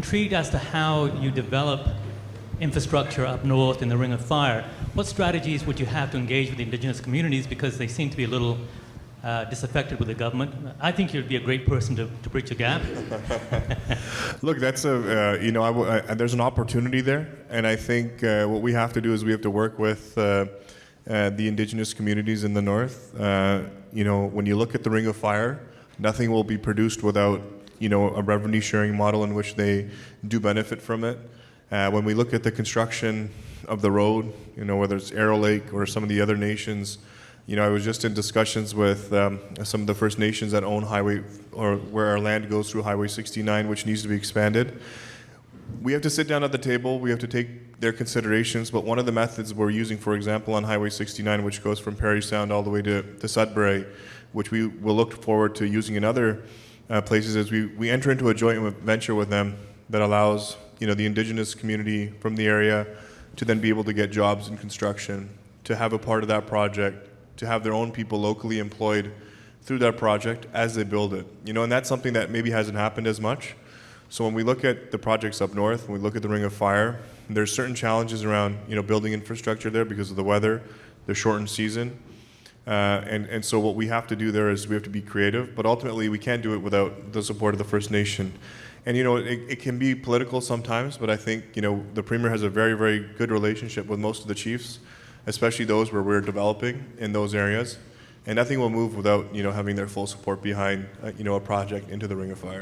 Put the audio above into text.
Intrigued as to how you develop infrastructure up north in the Ring of Fire. What strategies would you have to engage with the indigenous communities, because they seem to be a little disaffected with the government? I think you'd be a great person to bridge the gap. Look, that's there's an opportunity there, and I think what we have to do is we have to work with the indigenous communities in the north. When you look at the Ring of Fire, nothing will be produced without a revenue sharing model in which they do benefit from it. When we look at the construction of the road, whether it's Arrow Lake or some of the other nations, I was just in discussions with some of the First Nations that own highway, or where our land goes through Highway 69, which needs to be expanded. We have to sit down at the table, we have to take their considerations, but one of the methods we're using, for example, on Highway 69, which goes from Parry Sound all the way to Sudbury, which we will look forward to using in other places, is we enter into a joint venture with them that allows the indigenous community from the area to then be able to get jobs in construction, to have a part of that project, to have their own people locally employed through that project as they build it. And that's something that maybe hasn't happened as much. So when we look at the projects up north, when we look at the Ring of Fire, there's certain challenges around building infrastructure there because of the weather, the shortened season. And so what we have to do there is we have to be creative, but ultimately we can't do it without the support of the First Nation. And it can be political sometimes, but I think the Premier has a very, very good relationship with most of the chiefs, especially those where we're developing in those areas. And nothing will move without having their full support behind a project into the Ring of Fire.